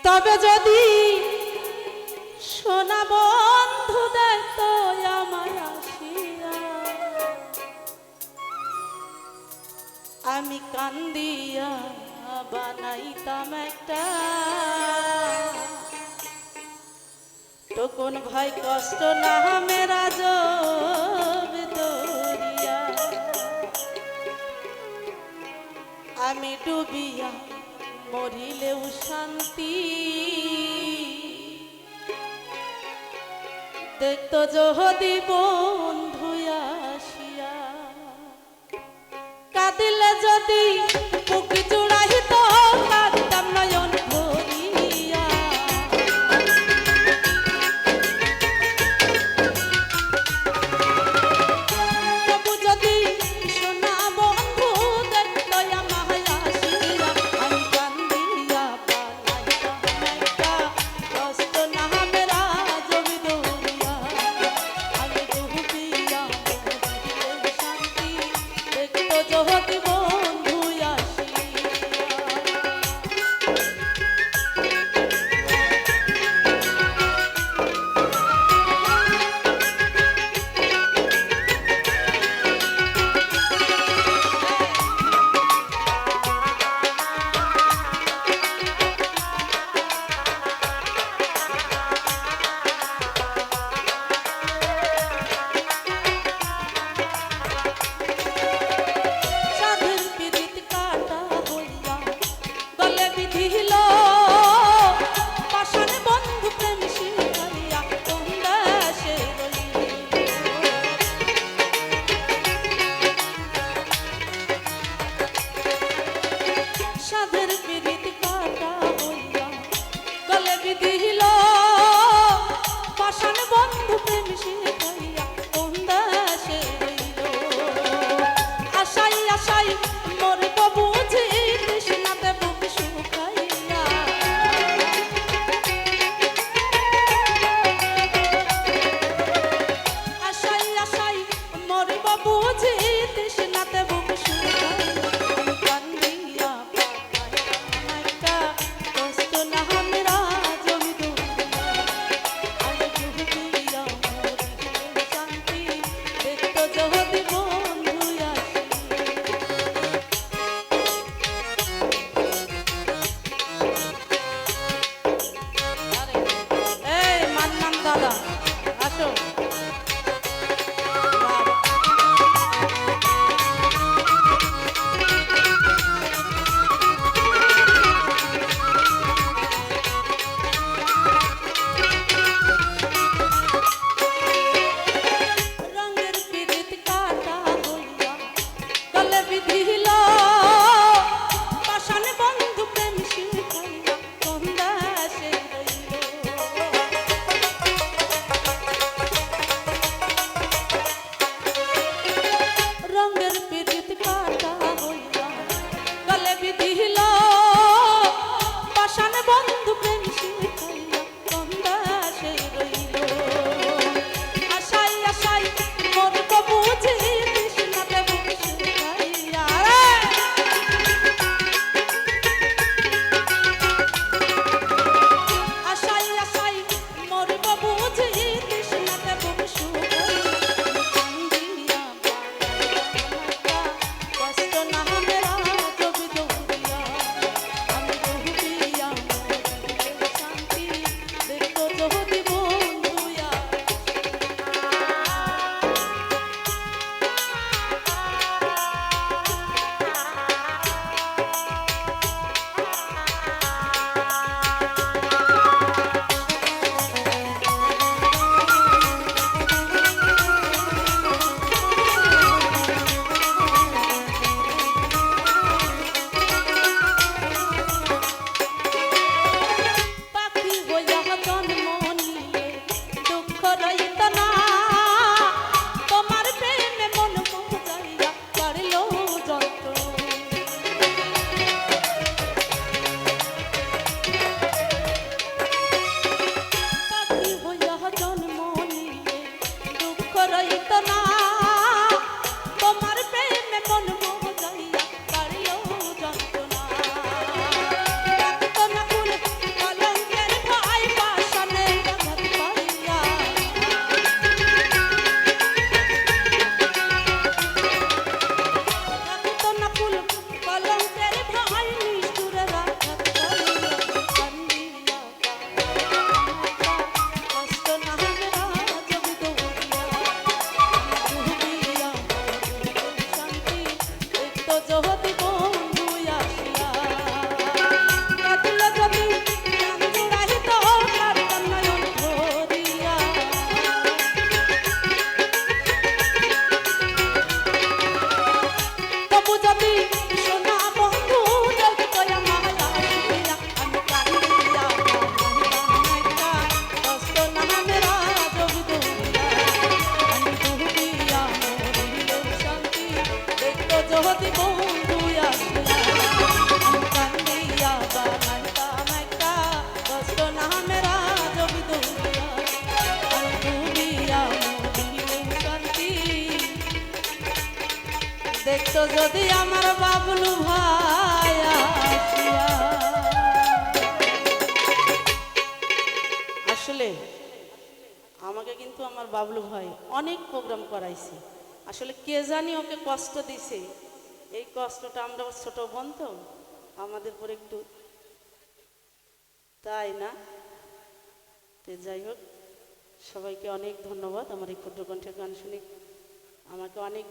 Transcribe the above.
তবে যদি সোনা বন্ধু দেখতো আমার আসিয়া, আমি কান্দিয়া বানাইতাম একটা তখন ভাই কষ্ট না মেরা জব দরিয়া, আমি ডুবিয়া মরিলেও শান্তি দেখতো যদি বন্ধু আসিয়া, কাঁদিলে যদি বুক জুড়াইত কাঁদতাম নয়ন ভরিয়া, তবু যদি সোনা বন্ধু দেখতো আমায় আসিয়া, আমি কান্দিয়া বানাইতাম একটা কষ্ট না মেরা জমি দরিয়া, আমি ডুবিয়া মরিলেও শান্তি দেখতো যদি বন্ধু আসিয়া। দেখতো যদি আমার বাবলু ভাই আসিয়া। আসলে আমাকে কিন্তু আমার বাবলু ভাই অনেক প্রোগ্রাম করাইছে। আসলে কে জানি ওকে কষ্ট দিছে, এই কষ্টটা আমরা ছোট বোন তো আমাদের পর একটু, তাই না? তো যাই হোক, সবাইকে অনেক ধন্যবাদ আমার এই ক্ষুদ্র কণ্ঠের গান শুনে আমাকে অনেক